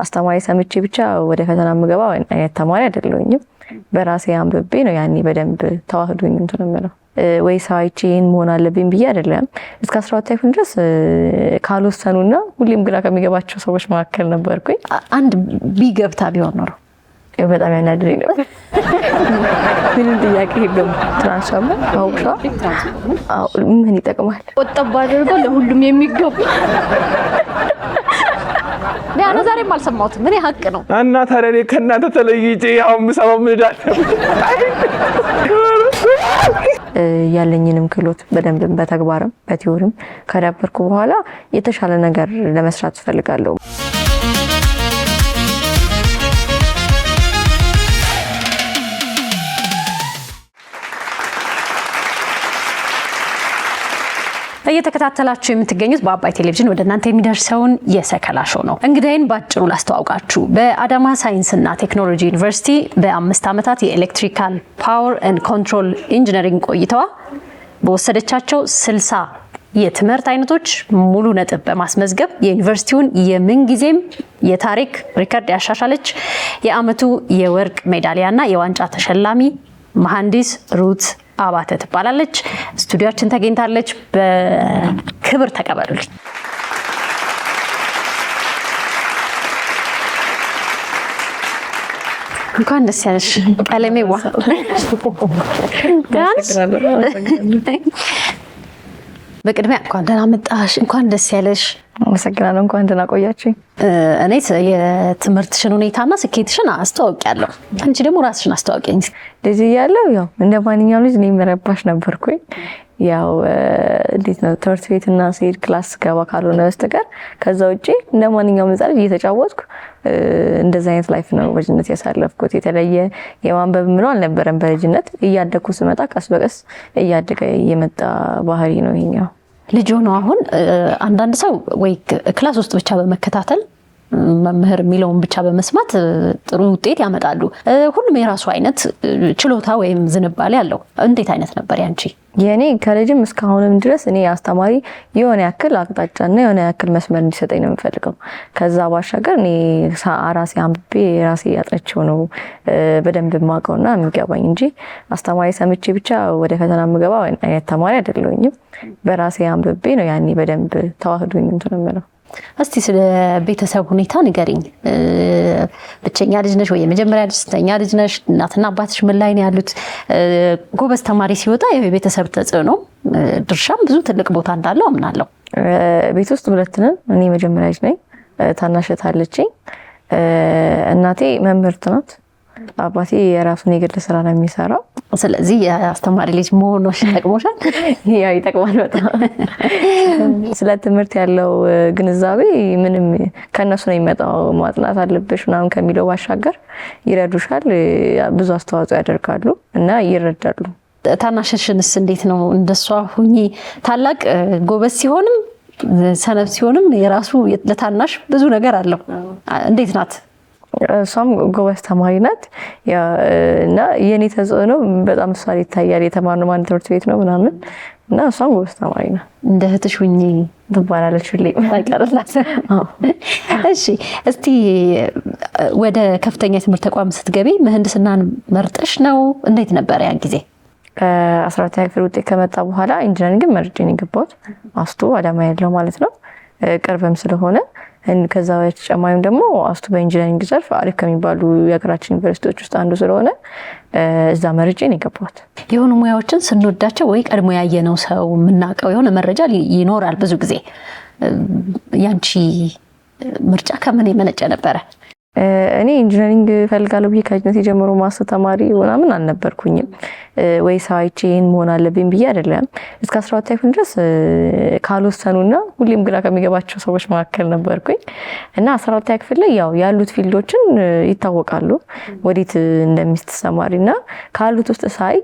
አስተማሪ ሰምቼ ብቻ ወደ ፈተና ምገባው አይነት ተማሪ አይደለሁኝም። በራሴ አንብቤ ነው ያኔ በደንብ ተዋህዶኝ እንትን ነው ወይ ሳይቺን መሆን አለብኝ ብዬ አይደለም። እስከ 12 ክፍል ድረስ ካልወሰኑና ሁሌም ግራ ከሚገባቸው ሰዎች መካከል ነበርኩኝ። አንድ ቢገብታ ቢሆን ኖሮ በጣም ያናድረኝ ነበር። ምንም ጥያቄ የለም። ትራንስፈር አውቃ ምን ይጠቅማል? ቆጠባ አድርጎ ለሁሉም የሚገቡ ያና ዛሬም አልሰማሁትም። ምን ሀቅ ነው እና ታረኔ ከእናንተ ተለይቼ አሁን ምሰማው ምን ዳል ያለኝንም ክህሎት በደንብ በተግባርም በቲዮሪም ከዳበርኩ በኋላ የተሻለ ነገር ለመስራት ፈልጋለሁ። እየተከታተላችሁ የምትገኙት በአባይ ቴሌቪዥን ወደ እናንተ የሚደርሰውን የሰከላ ሾው ነው። እንግዳዬን ባጭሩ ላስተዋውቃችሁ። በአዳማ ሳይንስና ቴክኖሎጂ ዩኒቨርሲቲ በ5 ዓመታት የኤሌክትሪካል ፓወር ኤንድ ኮንትሮል ኢንጂነሪንግ ቆይታዋ በወሰደቻቸው 60 የትምህርት አይነቶች ሙሉ ነጥብ በማስመዝገብ የዩኒቨርሲቲውን የምንጊዜም የታሪክ ሪከርድ ያሻሻለች የዓመቱ የወርቅ ሜዳሊያና የዋንጫ ተሸላሚ መሐንዲስ ሩት አባተ ትባላለች። ስቱዲዮአችን ተገኝታለች። በክብር ተቀበሉልኝ። እንኳን ደስ ያለሽ ቀለሜዋ። በቅድሚያ እንኳን ደህና መጣሽ፣ እንኳን ደስ ያለሽ። አመሰግናለሁ። እንኳን ደህና ቆያችሁኝ። እኔ የትምህርትሽን ሁኔታና ስኬትሽን አስተዋውቂያለሁ። አንቺ ደግሞ ራስሽን አስተዋውቂኝ። ልጅ እያለሁ ያው እንደ ማንኛውም ልጅ እኔም ረባሽ ነበርኩኝ። ያው እንዴት ነው ትምህርት ቤትና ስሄድ ክላስ ገባ ካልሆነ በስተቀር ከዛ ውጪ እንደ ማንኛውም ልጅ እየተጫወትኩ እንደዛ አይነት ላይፍ ነው በልጅነት ያሳለፍኩት። የተለየ የማንበብ ምነው አልነበረም። በልጅነት እያደኩ ስመጣ ቀስ በቀስ እያደገ የመጣ ባህሪ ነው ይሄኛው። ልጅ ሆኖ አሁን አንዳንድ ሰው ወይ ክላስ ውስጥ ብቻ በመከታተል መምህር የሚለውን ብቻ በመስማት ጥሩ ውጤት ያመጣሉ። ሁሉም የራሱ አይነት ችሎታ ወይም ዝንባሌ አለው። እንዴት አይነት ነበር ያንቺ? የኔ ከልጅም እስካሁንም ድረስ እኔ አስተማሪ የሆነ ያክል አቅጣጫና የሆነ ያክል መስመር እንዲሰጠኝ ነው የምፈልገው። ከዛ ባሻገር እኔ ራሴ አንብቤ ራሴ ያጥነቸው ነው በደንብ የማውቀውና የሚገባኝ እንጂ አስተማሪ ሰምቼ ብቻ ወደ ፈተና ምገባው አይነት ተማሪ አይደለሁኝም። በራሴ አንብቤ ነው ያኔ በደንብ ተዋህዶኝ እንትን ነው። እስቲ ስለ ቤተሰብ ሁኔታ ንገሪኝ። ብቸኛ ልጅ ነሽ ወይ የመጀመሪያ ልጅ? ስተኛ ልጅ ነሽ? እናትና አባትሽ ምን ላይ ነው ያሉት? ጎበዝ ተማሪ ሲወጣ የቤተሰብ ተጽዕኖ ድርሻም ብዙ ትልቅ ቦታ እንዳለው አምናለሁ። ቤት ውስጥ ሁለት ነን። እኔ መጀመሪያ ልጅ ነኝ። ታናሽ እህት አለችኝ። እናቴ መምህርት ናት። አባቴ የራሱን የግል ስራ ነው የሚሰራው። ስለዚህ የአስተማሪ ልጅ መሆንሽ ይጠቅሞሻል? ያው ይጠቅማል በጣም። ስለ ትምህርት ያለው ግንዛቤ ምንም ከነሱ ነው የሚመጣው። ማጥናት አለብሽ ምናምን ከሚለው ባሻገር ይረዱሻል፣ ብዙ አስተዋጽኦ ያደርጋሉ እና ይረዳሉ። ታናሽሽንስ እንዴት ነው? እንደሷ ሁኚ ታላቅ ጎበዝ ሲሆንም ሰነፍ ሲሆንም የራሱ ለታናሽ ብዙ ነገር አለው። እንዴት ናት? እሷም ጎበዝ ተማሪ ናት እና የኔ ተጽዕኖ በጣም እሷ ላይ ይታያል። የተማርነው አንድ ትምህርት ቤት ነው ምናምን እና እሷም ጎበዝ ተማሪ ናት። እንደ እህትሽ ሁኚ ትባላለች ሁሌ አይቀርላት። እሺ፣ እስቲ ወደ ከፍተኛ የትምህርት ተቋም ስትገቢ ምህንድስናን መርጠሽ ነው? እንዴት ነበር ያን ጊዜ? 12ኛ ክፍል ውጤት ከመጣ በኋላ ኢንጂነሪንግ መርጬ ነው የገባሁት። አስቱ አዳማ ያለው ማለት ነው፣ ቅርብም ስለሆነ። ከዛ በተጨማሪም ደግሞ አስቱ በኢንጂነሪንግ ዘርፍ አሪፍ ከሚባሉ የሀገራችን ዩኒቨርሲቲዎች ውስጥ አንዱ ስለሆነ እዛ መርጬ ነው የገባሁት። የሆኑ ሙያዎችን ስንወዳቸው ወይ ቀድሞ ያየነው ሰው የምናውቀው የሆነ መረጃ ይኖራል ብዙ ጊዜ። ያንቺ ምርጫ ከምን የመነጨ ነበረ? እኔ ኢንጂነሪንግ ፈልጋለሁ ብዬ ከልጅነቴ ጀምሮ ማስተር ተማሪ ምናምን አልነበርኩኝም። ወይ ሳይቺን መሆን አለብኝ ብዬ አይደለም። እስከ 12 ክፍል ድረስ ካልወሰኑና ሁሌም ግራ ከሚገባቸው ሰዎች መካከል ነበርኩኝ እና 12 ክፍል ላይ ያው ያሉት ፊልዶችን ይታወቃሉ ወዴት እንደሚስተማሪና ካሉት ውስጥ ሳይ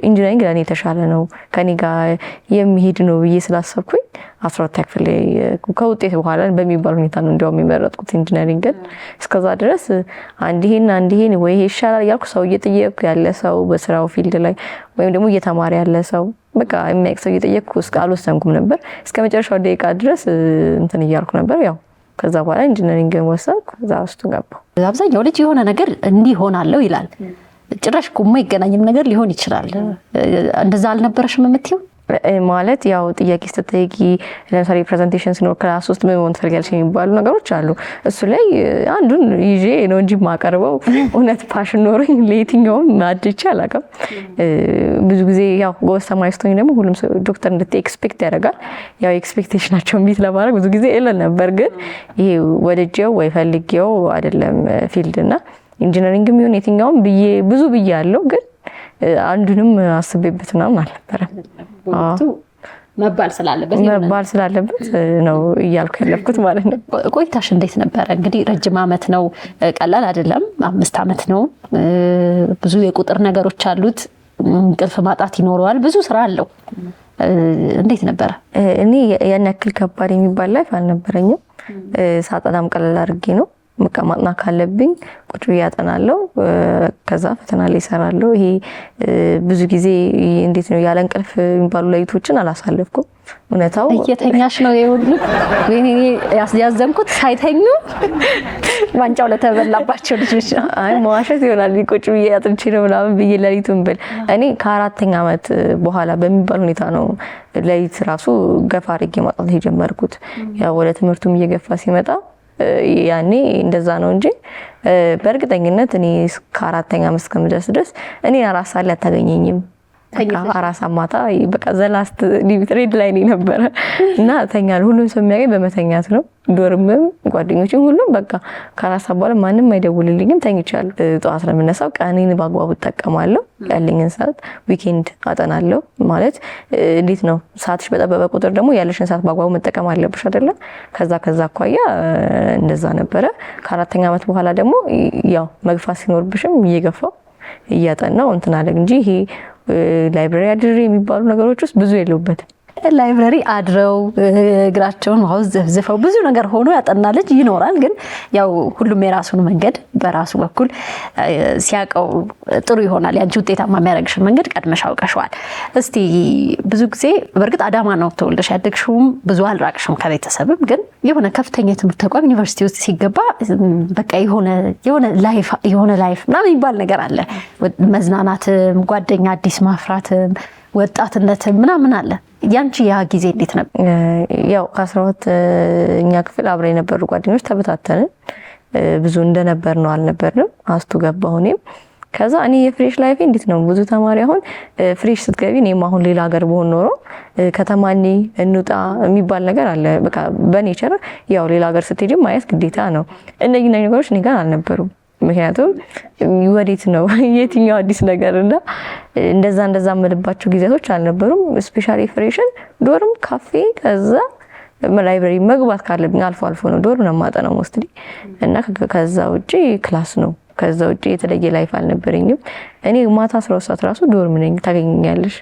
ኢንጂነሪንግ ለኔ የተሻለ ነው ከኔ ጋር የሚሄድ ነው ብዬ ስላሰብኩኝ 12 ክፍል ላይ ከውጤት በኋላ በሚባል ሁኔታ ነው እንዲያው የሚመረጥኩት ኢንጂነሪንግ። እስከዛ ድረስ አንድ ይሄን ወይ ይሻላል ያልኩ ሰው እየጠየቅኩ ያለ ሰው በስራው ፊልድ ላይ ወይም ደግሞ እየተማረ ያለ ሰው በቃ የሚያውቅ ሰው እየጠየቅኩ አልወሰንኩም ነበር። እስከ መጨረሻው ደቂቃ ድረስ እንትን እያልኩ ነበር። ያው ከዛ በኋላ ኢንጂነሪንግ ወሰንኩ። ከዛ ውስጥ ገባሁ። አብዛኛው ልጅ የሆነ ነገር እንዲህ ሆናለሁ ይላል። ጭራሽ እኮ የማይገናኝም ነገር ሊሆን ይችላል። እንደዛ አልነበረሽም የምትይው? ማለት ያው ጥያቄ ስትጠይቂ ለምሳሌ ፕሬዘንቴሽን ሲኖር ክላስ ውስጥ ምን መሆን ትፈልጊያለሽ የሚባሉ ነገሮች አሉ። እሱ ላይ አንዱን ይዤ ነው እንጂ የማቀርበው እውነት ፓሽን ኖሮኝ ለየትኛውም አድቼ አላውቅም። ብዙ ጊዜ ያው ጎበዝ ተማሪ ስትሆኝ ደግሞ ሁሉም ሰው ዶክተር እንድትይ ኤክስፔክት ያደርጋል። ያው ኤክስፔክቴሽናቸውን ቢት ለማድረግ ብዙ ጊዜ እልል ነበር። ግን ይሄ ወድጄው ወይ ፈልጌው አይደለም ፊልድ እና ኢንጂነሪንግም ይሁን የትኛውም ብዙ ብዬ ያለው ግን አንዱንም አስቤበት ምናምን አልነበረም። መባል ስላለበት ነው እያልኩ ያለፍኩት ማለት ነው። ቆይታሽ እንዴት ነበረ? እንግዲህ ረጅም ዓመት ነው፣ ቀላል አይደለም። 5 ዓመት ነው። ብዙ የቁጥር ነገሮች አሉት። እንቅልፍ ማጣት ይኖረዋል። ብዙ ስራ አለው። እንዴት ነበረ? እኔ ያን ያክል ከባድ የሚባል ላይፍ አልነበረኝም። ሳጠናም ቀለል አድርጌ ነው ማጥናት ካለብኝ ቁጭ ብዬ አጠናለሁ። ከዛ ፈተና ላይ እሰራለሁ። ይሄ ብዙ ጊዜ እንዴት ነው ያለ እንቅልፍ የሚባሉ ሌሊቶችን አላሳለፍኩም። እውነታው እየተኛሽ ነው የሁሉ ወይኔ ያዘንኩት ሳይተኙ ዋንጫው ለተበላባቸው ልጆች። አይ መዋሸት ይሆናል ቁጭ ብዬ አጥንቼ ነው ምናምን ብዬ ሌሊቱን ብል እኔ ከ4ኛ ዓመት በኋላ በሚባል ሁኔታ ነው ሌሊት ራሱ ገፋ አድርጌ ማጥናት የጀመርኩት። ያው ወደ ትምህርቱም እየገፋ ሲመጣ ያኔ እንደዛ ነው እንጂ በእርግጠኝነት እኔ ከ4ኛ ዓመት እስከምደርስ ድረስ እኔ 4 ሰዓት ላይ አታገኘኝም። አራሳ ማታ በቃ ዘላስት ሊሚት ሬድ ላይ ነበረ እና ተኛል። ሁሉም ሰው የሚያገኝ በመተኛት ነው። ዶርምም ጓደኞችም ሁሉም በቃ ከራሳ በኋላ ማንም አይደውልልኝም፣ ተኝቻለሁ። ጠዋት ነው የምነሳው። ቀኔን በአግባቡ እጠቀማለሁ። ያለኝን ሰዓት ዊኬንድ አጠናለሁ። ማለት እንዴት ነው ሰዓትሽ በጠበበ ቁጥር ደግሞ ያለሽን ሰዓት በአግባቡ መጠቀም አለብሽ አይደለ? ከዛ አኳያ እንደዛ ነበረ። ከ4ኛ ዓመት በኋላ ደግሞ ያው መግፋት ሲኖርብሽም እየገፋው እያጠናው እንትን አለ እንጂ ይሄ ላይብረሪ አድሬ የሚባሉ ነገሮች ውስጥ ብዙ የለውበትም። ላይብረሪ አድረው እግራቸውን ዋው ዘፍዘፈው ብዙ ነገር ሆኖ ያጠና ልጅ ይኖራል። ግን ያው ሁሉም የራሱን መንገድ በራሱ በኩል ሲያቀው ጥሩ ይሆናል። ያንቺ ውጤታማ የሚያደርግሽን መንገድ ቀድመሽ አውቀሽዋል። እስቲ ብዙ ጊዜ በእርግጥ አዳማ ነው ተወልደሽ ያደግሽውም፣ ብዙ አልራቅሽም ከቤተሰብም። ግን የሆነ ከፍተኛ የትምህርት ተቋም ዩኒቨርሲቲ ውስጥ ሲገባ በቃ የሆነ ላይፍ ምናምን የሚባል ነገር አለ። መዝናናትም፣ ጓደኛ አዲስ ማፍራትም፣ ወጣትነትም ምናምን አለ። ያንቺ ያ ጊዜ እንዴት ነበር? ያው ከ12ኛ ክፍል አብረን የነበሩ ጓደኞች ተበታተንን። ብዙ እንደነበር ነው አልነበርንም። አስቱ ገባሁ እኔም። ከዛ እኔ የፍሬሽ ላይፍ እንዴት ነው ብዙ ተማሪ አሁን ፍሬሽ ስትገቢ እኔም አሁን ሌላ ሀገር በሆን ኖሮ ከተማኒ እንውጣ የሚባል ነገር አለ። በቃ በኔቸር ያው ሌላ ሀገር ስትሄጂ ማየት ግዴታ ነው። እነዚህ ነገሮች እኔ ጋር አልነበሩም። ምክንያቱም ወዴት ነው የትኛው አዲስ ነገር እና እንደዛ የምልባቸው ጊዜያቶች አልነበሩም። ስፔሻሊ ፍሬሽን ዶርም፣ ካፌ፣ ከዛ ላይብረሪ መግባት ካለብኝ አልፎ ነው ዶርም ነው የማጠናው ሞስትሊ እና ከዛ ውጪ ክላስ ነው። ከዛ ውጪ የተለየ ላይፍ አልነበረኝም። እኔ ማታ 12 ሰዓት ራሱ ዶርም ነኝ፣ ታገኘኛለሽ።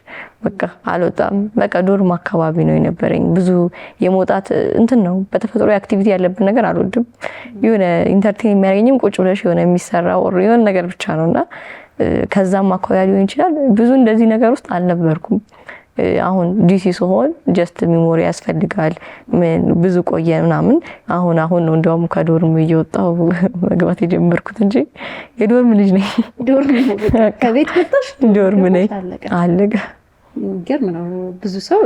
በቃ አልወጣም። በቃ ዶርም አካባቢ ነው የነበረኝ። ብዙ የመውጣት እንትን ነው በተፈጥሮ አክቲቪቲ ያለብን ነገር አልወድም። የሆነ ኢንተርቴን የሚያደርገኝም ቁጭ ብለሽ የሆነ የሚሰራው የሆነ ነገር ብቻ ነውና ከዛም አካባቢ ሊሆን ይችላል። ብዙ እንደዚህ ነገር ውስጥ አልነበርኩም። አሁን ዲሲ ሲሆን ጀስት ሚሞሪ ያስፈልጋል ብዙ ቆየ ምናምን። አሁን ነው እንደውም ከዶርም እየወጣው መግባት የጀመርኩት እንጂ የዶርም ልጅ ነኝ። ዶርም ከቤት ወጣሽ? ዶርም ነኝ አለጋ። ገርም ነው። ብዙ ሰው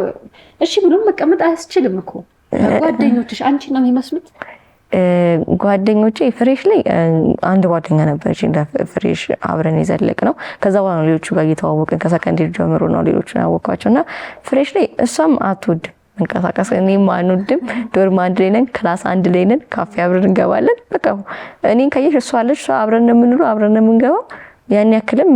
እሺ ብሎ መቀመጥ አያስችልም እኮ። ጓደኞችሽ አንቺ ነው የሚመስሉት? ጓደኞቼ ፍሬሽ ላይ አንድ ጓደኛ ነበረች እንደ ፍሬሽ አብረን ይዘለቅ ነው። ከዛ በኋላ ነው ሌሎቹ ጋር እየተዋወቅን ከሰከንደሪ ጀምሮ ነው ሌሎቹን ያወቅኳቸውና ፍሬሽ ላይ እሷም አትወድም መንቀሳቀስ፣ እኔም አንወድም። ዶርም አንድ ላይ ነን፣ ክላስ አንድ ላይ ነን፣ ካፌ አብረን እንገባለን። በቃ እኔን ካየሽ እሷ አለች፣ እሷ አብረን ነው የምንውለው፣ አብረን ነው የምንገባው። ያን ያክልም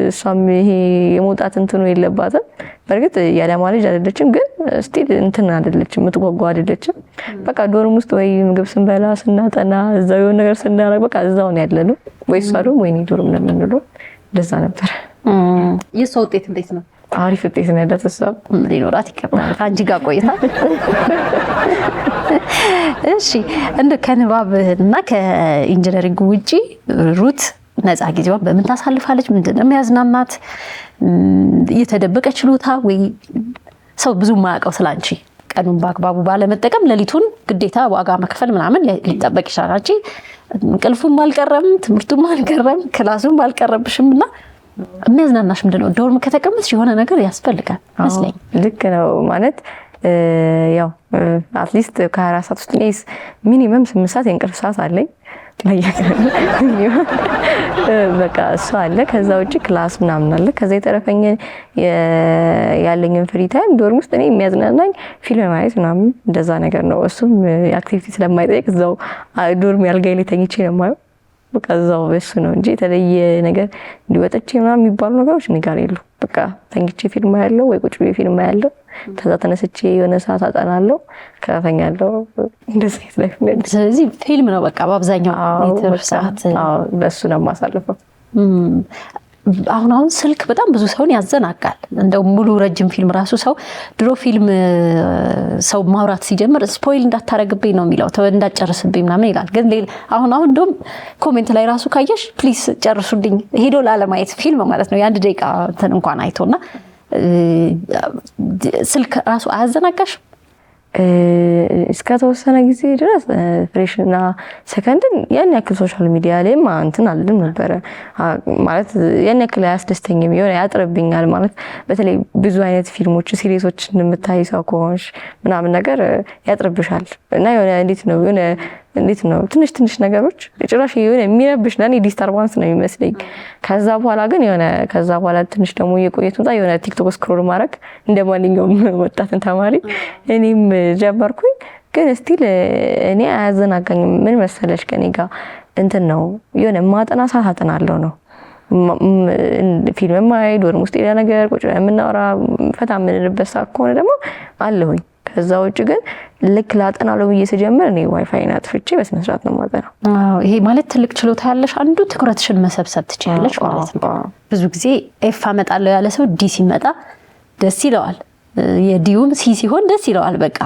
እሷም ይሄ የመውጣት እንትኑ የለባትም። በእርግጥ የአዳማ ልጅ አይደለችም፣ ግን ስቲል እንትን አይደለችም፣ የምትጓጓ አይደለችም። በቃ ዶርም ውስጥ ወይ ምግብ ስንበላ ስናጠና እዛው የሆነ ነገር ስናደርግ በቃ እዛው ነው ያለነው። ወይ እሷ ደግሞ ወይኔ ዶርም ነው የምንውለው። እንደዛ ነበር። የእሷ ውጤት እንዴት ነው? አሪፍ ውጤት ነው ያላት። እሷ ሊኖራት ይገባል አንቺ ጋር ቆይታ። እሺ እንደ ከንባብ እና ከኢንጂነሪንግ ውጪ ሩት ነፃ ጊዜዋን በምን ታሳልፋለች? ምንድነው የሚያዝናናት? የተደበቀ ችሎታ ወይ ሰው ብዙ የማያውቀው ስላንቺ ቀኑን በአግባቡ ባለመጠቀም ሌሊቱን ግዴታ ዋጋ መክፈል ምናምን ሊጠበቅ ይችላል እንጂ እንቅልፉም አልቀረም ትምህርቱም አልቀረም ክላሱም አልቀረብሽም እና የሚያዝናናሽ ምንድነው? ዶርም ከተቀመጥሽ የሆነ ነገር ያስፈልጋል መስለኝ። ልክ ነው ማለት ያው አትሊስት ከ24 ሰዓት ውስጥ ሚኒመም 8 ሰዓት የእንቅልፍ ሰዓት አለኝ በቃ እሱ አለ። ከዛ ውጪ ክላስ ምናምን አለ። ከዛ የተረፈኝ ያለኝን ፍሪ ታይም ዶርም ውስጥ እኔ የሚያዝናናኝ ፊልም ማየት ምናምን እንደዛ ነገር ነው። እሱም አክቲቪቲ ስለማይጠይቅ እዛው ዶርም ያልጋይ ላይ ተኝቼ ነው የማየው። በቃ እዛው እሱ ነው እንጂ የተለየ ነገር እንዲወጥቼ ምናምን የሚባሉ ነገሮች እኔ ጋር የሉ። በቃ ተኝቼ ፊልም ያለው ወይ ቁጭ ብዬ ፊልም ያለው ከዛ ተነስቼ የሆነ ሰዓት አጠናለሁ ከተኛለሁ እንደዚህ ላይ ፊልም። ስለዚህ ፊልም ነው በቃ በአብዛኛው ሊትር ሰዓት። አዎ በሱ ነው የማሳልፈው። አሁን ስልክ በጣም ብዙ ሰውን ያዘናጋል። እንደው ሙሉ ረጅም ፊልም ራሱ ሰው ድሮ ፊልም ሰው ማውራት ሲጀምር ስፖይል እንዳታረግብኝ ነው የሚለው እንዳጨርስብኝ ምናምን ይላል። ግን አሁን እንደውም ኮሜንት ላይ ራሱ ካየሽ ፕሊስ ጨርሱልኝ ሄዶ ላለማየት ፊልም ማለት ነው የ1 ደቂቃ እንኳን አይቶና ስልክ ራሱ አያዘናጋሽ? እስከ ተወሰነ ጊዜ ድረስ ፍሬሽና ሰከንድን ያን ያክል ሶሻል ሚዲያ ላይም እንትን አልልም ነበር ማለት ያን ያክል አያስደስተኝም። የሆነ ያጥርብኛል ማለት በተለይ ብዙ አይነት ፊልሞች ሲሪሶች የምታይ ሰው ከሆንሽ ምናምን ነገር ያጥርብሻል እና የሆነ እንዴት ነው ትንሽ ነገሮች ጭራሽ የሆነ የሚረብሽ ለኔ ዲስተርባንስ ነው የሚመስለኝ። ከዛ በኋላ ትንሽ ደግሞ የቆየት መጣ የሆነ ቲክቶክ ስክሮል ማድረግ እንደማንኛውም ወጣትን ተማሪ እኔም ጀመርኩኝ። ግን ስቲል እኔ አያዘናጋኝም። ምን መሰለሽ ከኔ ጋር እንትን ነው የሆነ ማጠና ሰዓት አጠናለሁ ነው ፊልም ማይ ዶርም ውስጥ ሌላ ነገር ቁጭ የምናወራ ፈታ የምንልበት ሰዓት ከሆነ ደግሞ አለሁኝ። ከዛ ውጭ ግን ልክ ላጠናለው ብዬ ስጀምር እኔ ዋይፋይን አጥፍቼ በስነ ስርዓት ነው የማጠናው። ይሄ ማለት ትልቅ ችሎታ ያለሽ አንዱ ትኩረትሽን መሰብሰብ ትችያለሽ ማለት ነው። ብዙ ጊዜ ኤፍ አመጣለሁ ያለ ሰው ዲ ሲመጣ ደስ ይለዋል። የዲዩም ሲ ሲሆን ደስ ይለዋል። በቃ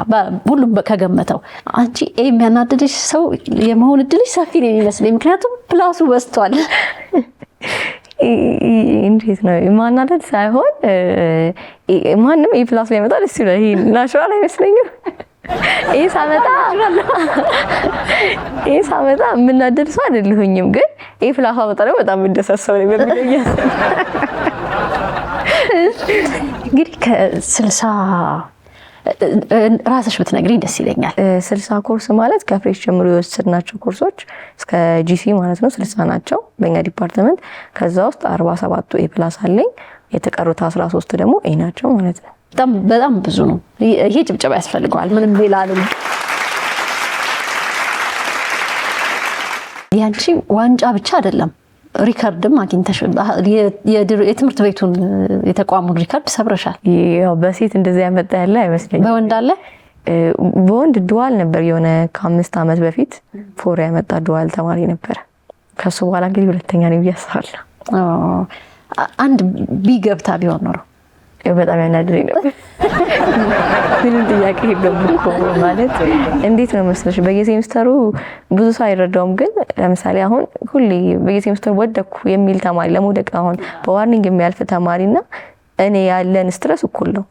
ሁሉም ከገመተው አንቺ ኤ የሚያናድድሽ ሰው የመሆን እድልሽ ሰፊ ነው የሚመስለኝ። ምክንያቱም ፕላሱ በዝቷል። እንዴት ነው ማናደድ ሳይሆን ማንም ኤ ፕላስ ቢያመጣ ደስ ይላል። ይሄ ናቹራል አይመስለኝም። ኤ ሳመጣ የምናደድ ሰው አይደለሁኝም። ግን ኤ ፕላስ አመጣ ደግሞ በጣም እንደሰሰው ነው የሚገኘው። እንግዲህ ከ60 ራስሽ ብትነግሪኝ ደስ ይለኛል። 60 ኮርስ ማለት ከፍሬሽ ጀምሮ የወሰድናቸው ኮርሶች እስከ ጂሲ ማለት ነው 60 ናቸው በእኛ ዲፓርትመንት። ከዛ ውስጥ 47ቱ ኤ ፕላስ አለኝ፣ የተቀሩት 13 ደግሞ ኤ ናቸው ማለት ነው። በጣም ብዙ ነው። ይሄ ጭብጨባ ያስፈልገዋል። ምንም ሌላ አይደለም። ያንቺ ዋንጫ ብቻ አይደለም ሪከርድም አግኝተሽ የትምህርት ቤቱን የተቋሙን ሪከርድ ሰብረሻል። ያው በሴት እንደዚህ ያመጣ ያለ አይመስለኝም። በወንድ አለ? በወንድ ዱዋል ነበር የሆነ ከ5 ዓመት በፊት ፎር ያመጣ ዱዋል ተማሪ ነበር። ከሱ በኋላ እንግዲህ ሁለተኛ ነው ያሳለ። አንድ ቢገብታ ቢሆን ኖሮ በጣም ያናድረኝ ነበር። ምንም ጥያቄ የለውም እኮ ማለት እንዴት ነው መስለሽ በየሴሚስተሩ ብዙ ሰው አይረዳውም። ግን ለምሳሌ አሁን ሁሌ በየሴሚስተሩ ወደኩ የሚል ተማሪ ለመውደቅ አሁን በዋርኒንግ የሚያልፍ ተማሪና እኔ ያለን ስትረስ እኩል ነው።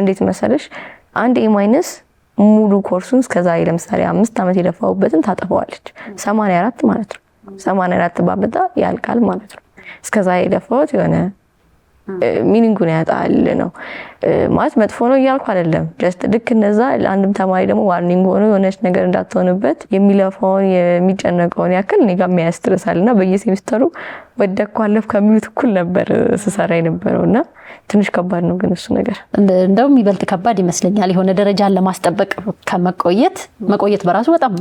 እንዴት መሰለሽ አንድ ኤ ማይነስ ሙሉ ኮርሱን እስከዛ ለምሳሌ 5 ዓመት የለፋውበትን ታጠፋዋለች። 84 ማለት ነው። 84 ባመጣ ያልቃል ማለት ነው። እስከዛ የለፋውት የሆነ ሚኒንጉን ያጣል ነው ማለት መጥፎ ነው እያልኩ አይደለም። ጀስት ልክ እንደዛ ለአንድም ተማሪ ደግሞ ዋርኒንግ ሆኖ የሆነች ነገር እንዳትሆንበት የሚለፋውን የሚጨነቀውን ያክል እኔ ጋር የሚያስትረሳልና በየሴሚስተሩ ወደኩ አለፍኩ ከሚሉት እኩል ነበር ስሰራ የነበረውና ትንሽ ከባድ ነው። ግን እሱ ነገር እንደውም ይበልጥ ከባድ ይመስለኛል። የሆነ ደረጃን ለማስጠበቅ መቆየት በራሱ በጣም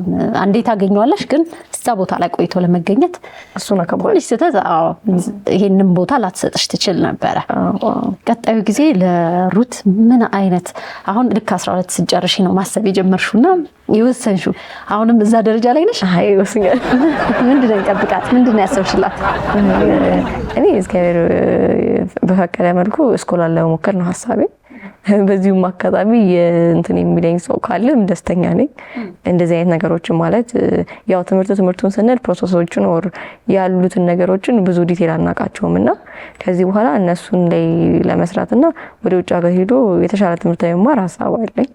አንዴ ታገኘዋለሽ። ግን እዛ ቦታ ላይ ቆይቶ ለመገኘት እሱ ነው ከባድ። ይሄንን ቦታ ላትሰጥሽ ትችል ነበር። ቀጣዩ ጊዜ ለሩት ምን አይነት አሁን ልክ 12 ስጨርሽ ነው ማሰብ የጀመርሽውና የወሰንሽው አሁንም እዛ ደረጃ ላይ ነሽ? አይ ወስኛል። ምንድነው ይጠብቃት? ምንድነው ያሰብሽላት? እኔ እስከ በፈቀደ መልኩ ስኮላር ለመሞከር ነው ሐሳቤ። በዚሁም አካባቢ እንትን የሚለኝ ሰው ካለም ደስተኛ ነኝ። እንደዚህ አይነት ነገሮችን ማለት ያው ትምህርቱን ስንል ፕሮሰሶችን ኦር ያሉትን ነገሮችን ብዙ ዲቴል አናውቃቸውም እና ከዚህ በኋላ እነሱን ላይ ለመስራትና ወደ ውጭ ሀገር ሄዶ የተሻለ ትምህርት መማር ሀሳብ አለኝ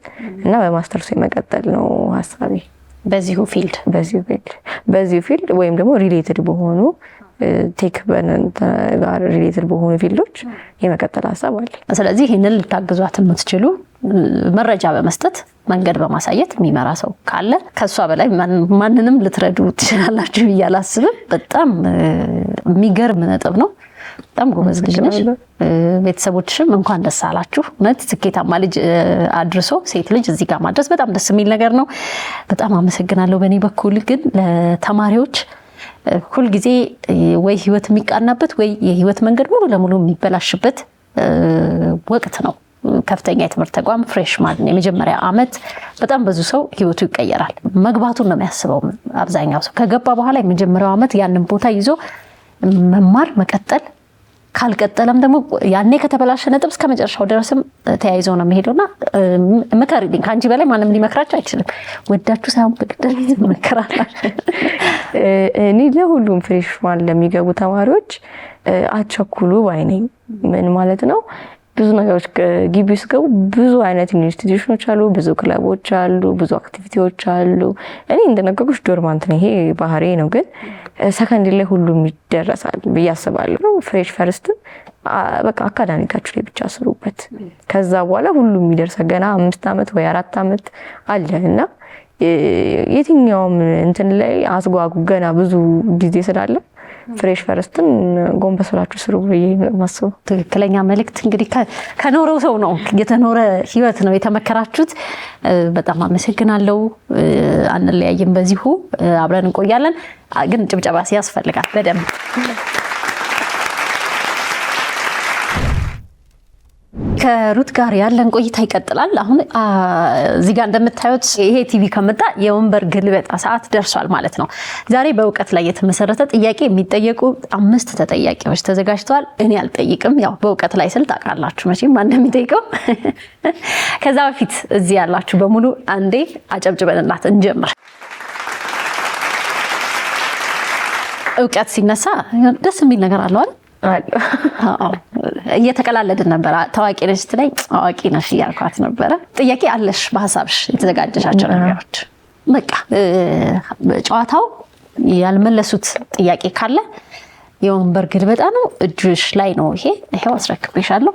እና በማስተርሱ የመቀጠል ነው ሀሳቤ። በዚሁ ፊልድ ወይም ደግሞ ሪሌትድ በሆኑ ቴክ ጋር ሪሌትድ በሆኑ ፊልዶች የመቀጠል ሀሳብ አለ። ስለዚህ ይህንን ልታግዟት የምትችሉ መረጃ በመስጠት መንገድ በማሳየት የሚመራ ሰው ካለ ከሷ በላይ ማንንም ልትረዱ ትችላላችሁ ብዬ አላስብም። በጣም የሚገርም ነጥብ ነው። በጣም ጎበዝ ልጅ ነሽ። ቤተሰቦችሽም እንኳን ደስ አላችሁ። እውነት ስኬታማ ልጅ አድርሶ ሴት ልጅ እዚህ ጋር ማድረስ በጣም ደስ የሚል ነገር ነው። በጣም አመሰግናለሁ። በእኔ በኩል ግን ለተማሪዎች ሁልጊዜ ወይ ህይወት የሚቃናበት ወይ የህይወት መንገድ ሙሉ ለሙሉ የሚበላሽበት ወቅት ነው። ከፍተኛ የትምህርት ተቋም ፍሬሽማን የመጀመሪያ አመት በጣም ብዙ ሰው ህይወቱ ይቀየራል። መግባቱን ነው የሚያስበው አብዛኛው ሰው። ከገባ በኋላ የመጀመሪያው አመት ያንን ቦታ ይዞ መማር መቀጠል፣ ካልቀጠለም ደግሞ ያኔ ከተበላሸ ነጥብ እስከ መጨረሻው ድረስም ተያይዘው ነው የሚሄደውና ምከሪልኝ። ካንቺ በላይ ማንም ሊመክራችሁ አይችልም። ወዳችሁ ሳይሆን በቅደም ትመከራላችሁ። እኔ ለሁሉም ፍሬሽማን ለሚገቡ ተማሪዎች አቸኩሉ ባይ ነኝ። ምን ማለት ነው? ብዙ ነገሮች ግቢ ውስጥ ገቡ። ብዙ አይነት ኢንስቲትዩሽኖች አሉ፣ ብዙ ክለቦች አሉ፣ ብዙ አክቲቪቲዎች አሉ። እኔ እንደነገርኩሽ ዶርማንት ነው፣ ይሄ ባህሪ ነው። ግን ሰከንድ ላይ ሁሉም ይደረሳል ብዬ አስባለሁ። ፍሬሽ ፈርስትን በቃ አካዳሚካችሁ ላይ ብቻ ስሩበት። ከዛ በኋላ ሁሉም ይደርሳል። ገና 5 አመት ወይ 4 አመት አለ እና የትኛውም እንትን ላይ አስጓጉ። ገና ብዙ ጊዜ ስላለ ፍሬሽ ፈርስትን ጎንበስ ብላችሁ ስሩ ብዬ ማስበው። ትክክለኛ መልእክት እንግዲህ ከኖረው ሰው ነው፣ የተኖረ ህይወት ነው የተመከራችሁት። በጣም አመሰግናለሁ። አንለያይም፣ በዚሁ አብረን እንቆያለን። ግን ጭብጨባ ያስፈልጋል በደንብ። ከሩት ጋር ያለን ቆይታ ይቀጥላል። አሁን እዚህ ጋር እንደምታዩት ይሄ ቲቪ ከመጣ የወንበር ግልበጣ ሰዓት ደርሷል ማለት ነው። ዛሬ በእውቀት ላይ የተመሰረተ ጥያቄ የሚጠየቁ 5 ተጠያቂዎች ተዘጋጅተዋል። እኔ አልጠይቅም፣ ያው በእውቀት ላይ ስል ታውቃላችሁ መቼም ማን እንደሚጠይቀው። ከዛ በፊት እዚህ ያላችሁ በሙሉ አንዴ አጨብጭበንላት እንጀምር። እውቀት ሲነሳ ደስ የሚል ነገር አለው አይደል? እየተቀላለድን ነበር። ታዋቂ ነሽ ስትለኝ አዋቂ ነሽ እያልኳት ነበረ። ጥያቄ አለሽ በሀሳብሽ የተዘጋጀሻቸው ነገሮች? በቃ ጨዋታው ያልመለሱት ጥያቄ ካለ የወንበር ግልበጣ ነው፣ እጅሽ ላይ ነው። ይሄው አስረክቤሻለሁ።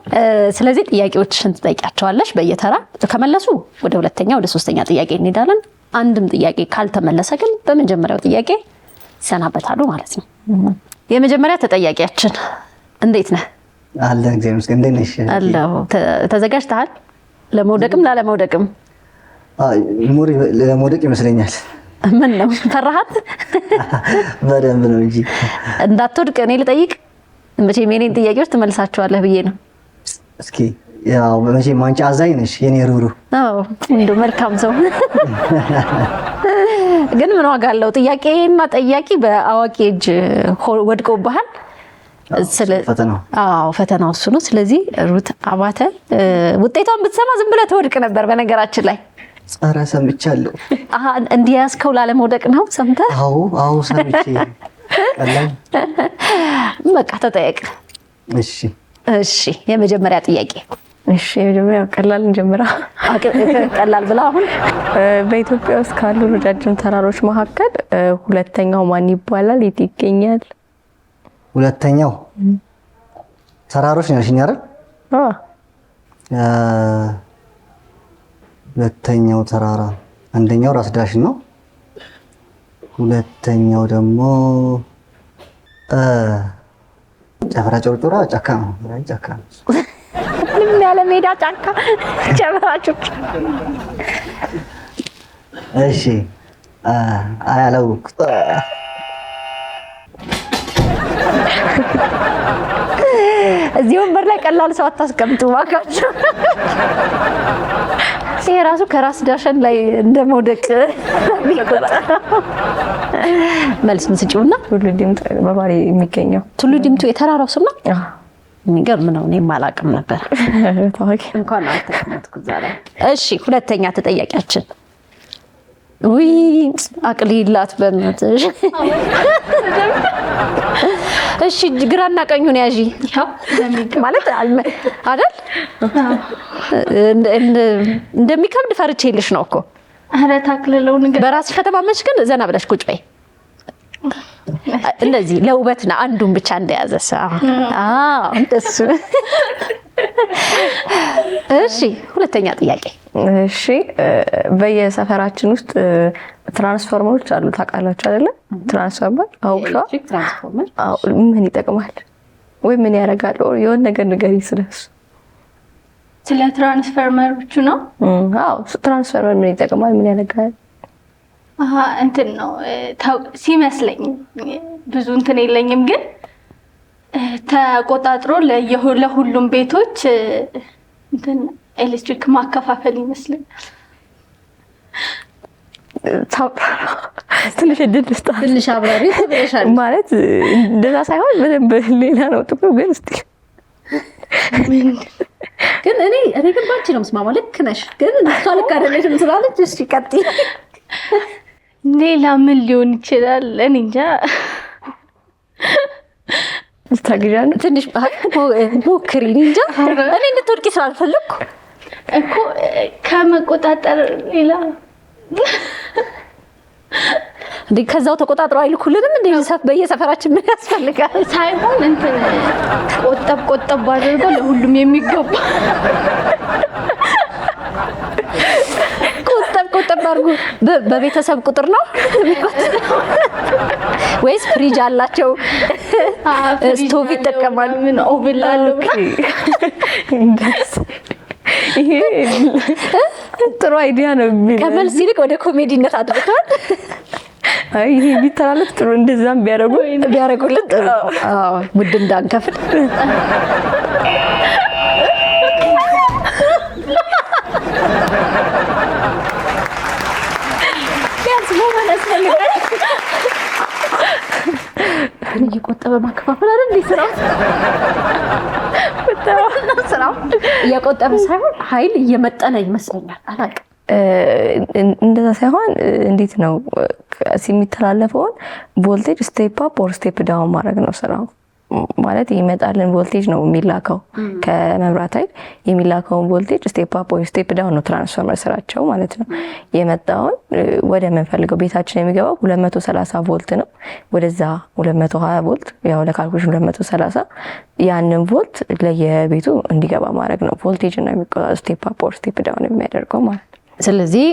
ስለዚህ ጥያቄዎችሽን ትጠይቂያቸዋለሽ በየተራ። ከመለሱ ወደ ሁለተኛ ወደ ሶስተኛ ጥያቄ እንሄዳለን። አንድም ጥያቄ ካልተመለሰ ግን በመጀመሪያው ጥያቄ ይሰናበታሉ ማለት ነው። የመጀመሪያ ተጠያቂያችን እንዴት ነህ? አለ እግዚአብሔር ይመስገን። እንዴት ነሽ? አለሁ። ተዘጋጅተሃል? ለመውደቅም ላለመውደቅም? ለመውደቅ ይመስለኛል። ምን ነው ፈራሃት? በደንብ ነው እንጂ እንዳትወድቅ እኔ ልጠይቅ። መቼም የኔን ጥያቄዎች ትመልሳቸዋለህ ብዬ ነው። እስኪ ያው መቼም አንቺ አዛኝ ነሽ የኔ ሩሩ። አዎ እንደው መልካም ሰው። ግን ምን ዋጋ አለው? ጥያቄና ጠያቂ በአዋቂ እጅ ወድቆብሃል። ፈተናው ፈተናው እሱ ነው። ስለዚህ ሩት አባተ ውጤቷን ብትሰማ ዝም ብለህ ትወድቅ ነበር። በነገራችን ላይ ጸረ ሰምቻለሁ። እንዲያስከው ላለመውደቅ ነው። ሰምተህ? አዎ ሰምቼ። ቀላል በቃ ተጠየቅ። እሺ የመጀመሪያ ጥያቄ። የመጀመሪያው ቀላል እንጀምራ። ቀላል ብላ አሁን በኢትዮጵያ ውስጥ ካሉ ረጃጅም ተራሮች መካከል ሁለተኛው ማን ይባላል? የት ይገኛል? ሁለተኛው ተራሮች ነው ያልሽኝ አይደል? ሁለተኛው ተራራ አንደኛው ራስ ዳሽን ነው። ሁለተኛው ደግሞ ጨፈራ ጮርጮራ ጫካ ነው። ጫካ ነው። ምንም ያለ ሜዳ ጫካ ጨፈራችሁ። እሺ አያለው እዚህ ወንበር ላይ ቀላል ሰው አታስቀምጡ እባካችሁ። ይሄ ራሱ ከራስ ዳሽን ላይ እንደመውደቅ መልስ ምስጪውና ቱሉ ዲምቱ በባሌ የሚገኘው ቱሉ ዲምቱ የተራራው ስም ነው። የሚገርም ነው። እኔም አላውቅም ነበር። እንኳን አልተቀመጥኩ ዛሬ። እሺ ሁለተኛ ተጠያቂያችን ውይ አቅሊላት በእናትሽ። እሺ ግራና ቀኙን ያዢ ማለት አይደል? እንደሚከብድ ፈርቼልሽ ነው እኮ። አረ ታክልለው ነገር በራስሽ ከተማመንሽ ግን ዘና ብለሽ ቁጭ በይ። እንደዚህ ለውበት ነው አንዱን ብቻ እንደያዘስ። እንደሱ። እሺ ሁለተኛ ጥያቄ። እሺ በየሰፈራችን ውስጥ ትራንስፎርመሮች አሉ ታውቃላችሁ አይደለ? ትራንስፎርመር ምን ይጠቅማል ወይ ምን ያደርጋል? የሆነ ነገር ንገሪኝ ስለሱ። ስለ ትራንስፎርመሮቹ ነው? አዎ ትራንስፎርመር ምን ይጠቅማል ምን ያደርጋል? እንትን ነው ሲመስለኝ፣ ብዙ እንትን የለኝም ግን ተቆጣጥሮ ለሁሉም ቤቶች እንትን ኤሌክትሪክ ማከፋፈል ይመስለኛል። ትንሽ ድልስታ ትንሽ አብራሪ ተብለሻል ማለት እንደዛ ሳይሆን በደንብ ሌላ ነው ጥሩ። ግን እስቲ ግን እኔ ግን ባንቺ ነው የምስማማው። ልክ ነሽ ግን እሷ ልክ አይደለሽም ስላለች እሺ ቀጥይ። ሌላ ምን ሊሆን ይችላል? እኔ እንጃ። ስታግዣን ትንሽ ሞክሪ። እንጃ እኔ እንድትወድቂ ስላልፈለኩ እኮ ከመቆጣጠር ሌላ እንዴ ከዛው ተቆጣጥረው አይልኩልንም እንዴ? በየሰፈራችን ምን ያስፈልጋል? ሳይሆን እንትን ቆጠብ አድርገው ለሁሉም የሚገባ ቆጠብ አድርጉ። በቤተሰብ ቁጥር ነው ወይስ ፍሪጅ አላቸው? ስቶቭ ይጠቀማሉ? ምን ኦቭን አለው? ይሄ ጥሩ አይዲያ ነው። ከመልስ ይልቅ ወደ ኮሜዲነት አድርገዋል። አይ ይሄ ቢተላለፍ ጥሩ፣ እንደዛም ቢያረጉልን ጥሩ። አዎ ውድ እንዳንከፍል። እየቆጠበ ማከፋፈል አይደል እንዴ ስራው? ስራው እየቆጠበ ሳይሆን ኃይል እየመጠነ ይመስለኛል። አላውቅም። እንደዛ ሳይሆን እንዴት ነው የሚተላለፈውን ቮልቴጅ ስቴፕ አፕ ኦር ስቴፕ ዳውን ማድረግ ነው ስራው። ማለት ይመጣልን ቮልቴጅ ነው የሚላከው ከመብራት ኃይል የሚላከውን ቮልቴጅ ስቴፕ አፕ ወይ ስቴፕ ዳውን ነው ትራንስፎርመር ስራቸው ማለት ነው። የመጣውን ወደ ምንፈልገው ቤታችን የሚገባው 230 ቮልት ነው። ወደዛ 220 ቮልት ያው ለካልኩሌሽን 230 ያንን ቮልት ለየቤቱ እንዲገባ ማድረግ ነው ቮልቴጅ እና የሚቆጣጠር ስቴፕ አፕ ኦር ስቴፕ ዳውን የሚያደርገው ማለት ነው። ስለዚህ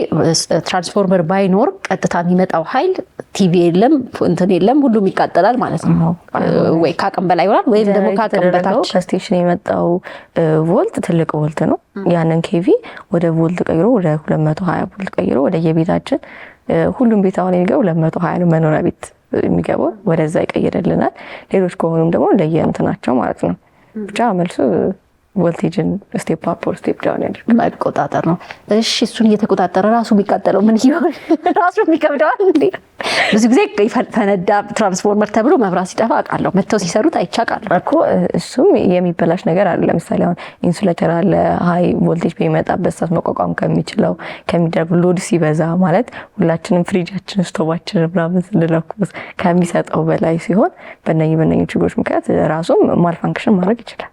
ትራንስፎርመር ባይኖር ቀጥታ የሚመጣው ኃይል ቲቪ የለም እንትን የለም ሁሉም ይቃጠላል ማለት ነው። ወይ ካቅም በላይ ይሆናል ወይም ደግሞ ካቅም በታች። ከስቴሽን የመጣው ቮልት ትልቅ ቮልት ነው። ያንን ኬቪ ወደ ቮልት ቀይሮ ወደ 220 ቮልት ቀይሮ ወደ የቤታችን ሁሉም ቤት አሁን የሚገባው 220 ነው። መኖሪያ ቤት የሚገባው ወደዛ ይቀይርልናል። ሌሎች ከሆኑም ደግሞ ለየእንትናቸው ማለት ነው። ብቻ መልሱ ቮልቴጅን ስቴፕ አፕ ኦር ስቴፕ ዳውን ያደርጋል መቆጣጠር ነው። እሺ እሱን እየተቆጣጠረ ራሱ የሚቃጠለው ምን ይሆን? ራሱ የሚከብደዋል እንዴ? ብዙ ጊዜ ፈነዳ ትራንስፎርመር ተብሎ መብራት ሲጠፋ አውቃለሁ። መተው ሲሰሩት አይቻቃለሁ እኮ። እሱም የሚበላሽ ነገር አለ። ለምሳሌ አሁን ኢንሱሌተር አለ። ሃይ ቮልቴጅ በሚመጣበት ሰዓት መቋቋም ከሚችለው ከሚደረግ ሎድ ሲበዛ ማለት ሁላችንም ፍሪጃችን ስቶቫችን ምናምን ስንለኩስ ከሚሰጠው በላይ ሲሆን በእነኚህ ችግሮች ምክንያት ራሱም ማልፋንክሽን ማድረግ ይችላል።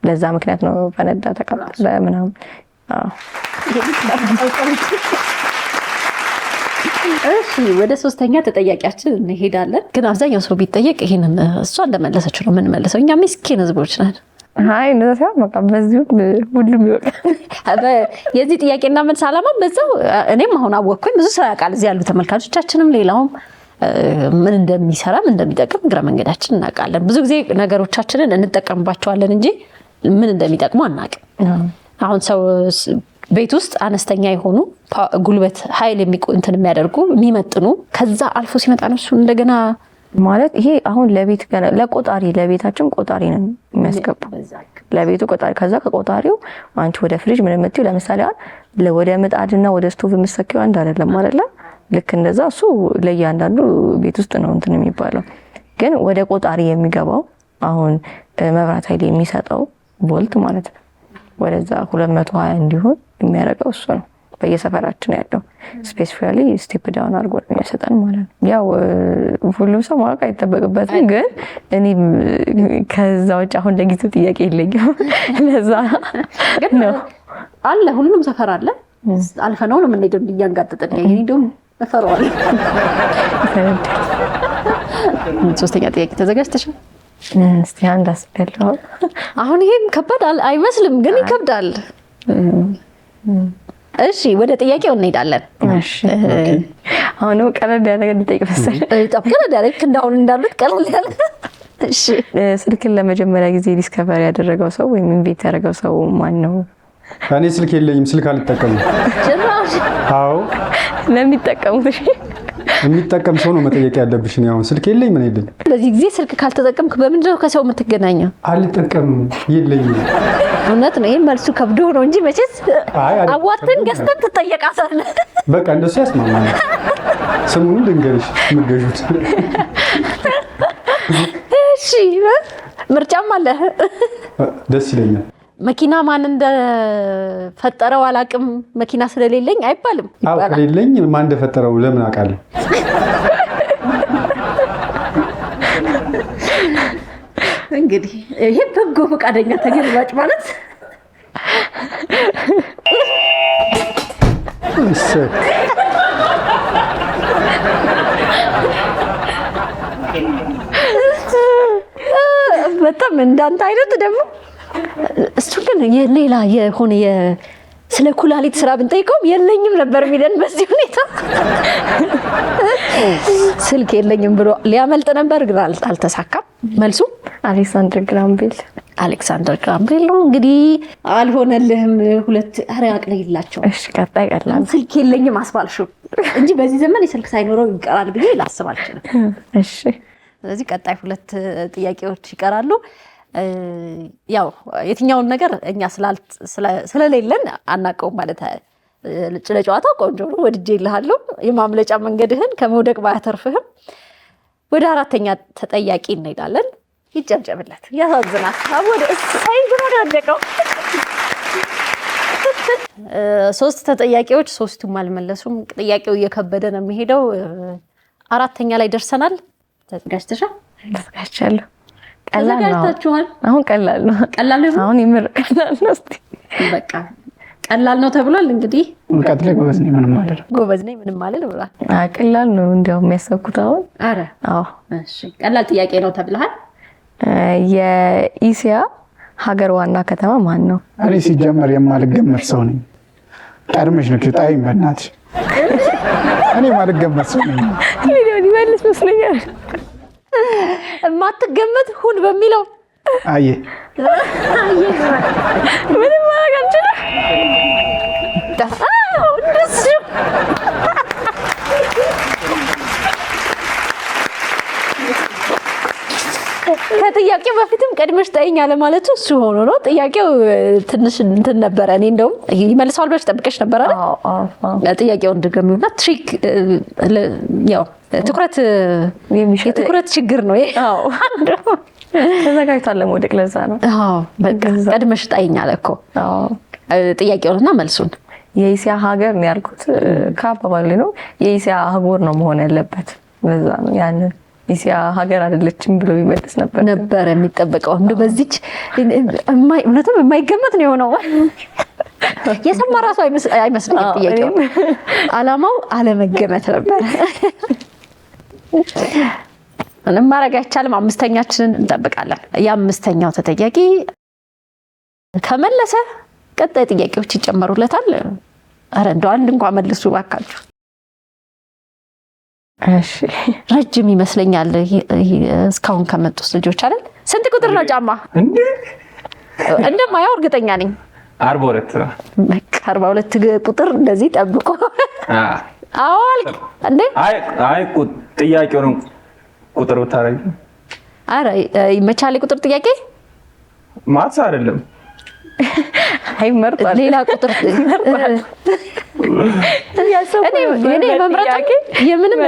ለዛ ምክንያት ነው ፈነዳ ተቃጠለ ምናምን። እሺ ወደ ሶስተኛ ተጠያቂያችን እንሄዳለን። ግን አብዛኛው ሰው ቢጠየቅ ይሄንን እሷ እንደመለሰች ነው የምንመለሰው። እኛ ምስኪን ህዝቦች ነን። አይ እንደዛ ሳይሆን በቃ በዚሁ ሁሉም ይወቃል። የዚህ ጥያቄና መልስ ዓላማ በዛው እኔም አሁን አወቅኩኝ። ብዙ ሰው ያውቃል እዚህ ያሉ ተመልካቾቻችንም ሌላውም ምን እንደሚሰራ ምን እንደሚጠቅም እግረ መንገዳችን እናውቃለን። ብዙ ጊዜ ነገሮቻችንን እንጠቀምባቸዋለን እንጂ ምን እንደሚጠቅሙ አናውቅም። አሁን ሰው ቤት ውስጥ አነስተኛ የሆኑ ጉልበት ኃይል እንትን የሚያደርጉ የሚመጥኑ ከዛ አልፎ ሲመጣ ነው እሱ እንደገና ማለት ይሄ አሁን ለቤት ለቆጣሪ ለቤታችን ቆጣሪ ነው የሚያስገባው ለቤቱ ቆጣሪ። ከዛ ከቆጣሪው አንቺ ወደ ፍሪጅ ምን የምትይው ለምሳሌ ወደ ምጣድና ወደ ስቶቭ የምትሰኪው አንድ አይደለም አይደለ? ልክ እንደዛ እሱ ለእያንዳንዱ ቤት ውስጥ ነው እንትን የሚባለው። ግን ወደ ቆጣሪ የሚገባው አሁን መብራት ኃይል የሚሰጠው ቮልት ማለት ነው ወደዛ 220 እንዲሆን የሚያደርገው እሱ ነው በየሰፈራችን ያለው ስፔሲፊካሊ ስቴፕ ዳውን አድርጎ የሚያሰጠን ማለት ነው። ያው ሁሉም ሰው ማወቅ አይጠበቅበትም፣ ግን እኔ ከዛ ውጭ አሁን ለጊዜው ጥያቄ የለኝም። ለዛ ነው አለ ሁሉም ሰፈር አለ። አልፈነው ነው የምንሄደው እያንጋጠጠን ይሄ እንደውም ነፈረዋል። ሶስተኛ ጥያቄ ተዘጋጅተሻል? እስቲ አንድ አስደለው። አሁን ይሄም ከባድ አይመስልም፣ ግን ይከብዳል። እሺ ወደ ጥያቄው እንሄዳለን። እሺ አሁን ቀለል ያለ ነገር ልጠይቅ መሰለኝ። ቀለል ያለ እንዳሁን እንዳሉት ቀለል ያለ። እሺ ስልክን ለመጀመሪያ ጊዜ ዲስከቨር ያደረገው ሰው ወይም ኢንቬንት ያደረገው ሰው ማን ነው? እኔ ስልክ የለኝም፣ ስልክ አልጠቀምም። አዎ ለሚጠቀሙት የሚጠቀም ሰው ነው መጠየቅ ያለብሽ። እኔ አሁን ስልክ የለኝ ምን የለኝ። በዚህ ጊዜ ስልክ ካልተጠቀምክ በምንድን ነው ከሰው የምትገናኘው? አልጠቀምም፣ የለኝም። እውነት ነው። ይሄ መልሱ ከብዶ ነው እንጂ መቼስ አዋተን ገዝተን ትጠየቃታለህ። በቃ እንደሱ ያስማማል። ስሙን ልንገርሽ የምትገዡት። እሺ ምርጫም አለ። ደስ ይለኛል። መኪና ማን እንደፈጠረው አላቅም፣ መኪና ስለሌለኝ አይባልም። አዎ ከሌለኝ ማን እንደፈጠረው ለምን አውቃለሁ? እንግዲህ ይሄ በጎ ፈቃደኛ ተገልባጭ ማለት በጣም እንዳንተ አይነት ደግሞ እሱ ግን ሌላ የሆነ ስለ ኩላሊት ስራ ብንጠይቀውም የለኝም ነበር የሚለን። በዚህ ሁኔታ ስልክ የለኝም ብሎ ሊያመልጥ ነበር፣ ግን አልተሳካም። መልሱ አሌክሳንደር ግራምቤል ነው። እንግዲህ አልሆነልህም። ሁለት አቅለ ይላቸው። እሺ ቀጣይ ቀላል ስልክ የለኝም አስባልሽው እንጂ በዚህ ዘመን የስልክ ሳይኖረው ይቀራል ብዬ ላስብ አልችልም። እሺ ስለዚህ ቀጣይ ሁለት ጥያቄዎች ይቀራሉ። ያው የትኛውን ነገር እኛ ስለሌለን አናውቀውም ማለት ለጨዋታው ቆንጆ ነው፣ ወድጄልሃለሁ። የማምለጫ መንገድህን ከመውደቅ ባያተርፍህም። ወደ አራተኛ ተጠያቂ እንሄዳለን። ይጨብጨብለት። ያሳዝናል። ወደ እሳይ ብሎ ያደቀው ሶስት ተጠያቂዎች፣ ሶስቱም አልመለሱም። ጥያቄው እየከበደ ነው የሚሄደው። አራተኛ ላይ ደርሰናል። ተዘጋጅተሻል? ተዘጋጅቻለሁ። ተዘጋጅታችኋል? አሁን ቀላል ነው። አሁን ይምር ቀላል ነው። እስቲ በቃ ቀላል ነው ተብሏል። እንግዲህ ቀጥለ ጎበዝ ነኝ ምንም ማለት ጎበዝ ነኝ ምንም ማለት ብሏል። ቀላል ነው እንዲያው የሚያሰብኩት አሁን። አረ አዎ እሺ፣ ቀላል ጥያቄ ነው ተብለሃል። የኢሲያ ሀገር ዋና ከተማ ማን ነው? እኔ ሲጀመር የማልገመት ሰው ነኝ። ቀድመሽ ነው ጣይም በእናትሽ። እኔ የማልገመት ሰው ነኝ። ቪዲዮ ሊመልስ መስለኛል። የማትገመት ሁን በሚለው አየ ምንም ማድረግ አልችልም። እንደሱ ከጥያቄው በፊትም ቀድመሽ ጠይኝ አለ ማለቱ እሱ ሆኖ ነው። ጥያቄው ትንሽ እንትን ነበረ። እኔ እንደውም ይመልሰዋል ብለሽ ጠብቀሽ ነበር አይደል? ጥያቄውን ድገሚውና ትሪክ ያው ትኩረት የትኩረት ችግር ነው። አዎ ተዘጋጅቷል ለመውደቅ። ለዛ ነው። አዎ በቃ ቀድመሽ ጠይኝ አለ እኮ። አዎ ጥያቄውንና መልሱን የኢሲያ ሀገር ነው ያልኩት። ከአባባሉ ነው የኢሲያ አህጉር ነው መሆን ያለበት። ለዛ ነው ያንን ኢሲያ ሀገር አይደለችም ብሎ ይመልስ ነበር የሚጠበቀው። እንደ በዚች እውነትም የማይገመት ነው የሆነው። የሰማ ራሱ አይመስልም። ጥያቄው አላማው አለመገመት ነበር። ምንም ማድረግ አይቻልም። አምስተኛችንን እንጠብቃለን። የአምስተኛው ተጠያቂ ከመለሰ ቀጣይ ጥያቄዎች ይጨመሩለታል። አረ እንደው አንድ እንኳን መልሱ ባካችሁ። እሺ ረጅም ይመስለኛል እስካሁን ከመጡት ልጆች አይደል? ስንት ቁጥር ነው ጫማ? እንደማያው እርግጠኛ ነኝ 42 ነው። በቃ 42 ቁጥር እንደዚህ ጠብቆ አዋል እንዴ? አይ ጥያቄውን ቁጥር ብታረጊ። አረ መቻሌ ቁጥር ጥያቄ ማትስ አይደለም። አይ መርጧል። ሌላ ቁጥር እኔ መምረጥ የምንም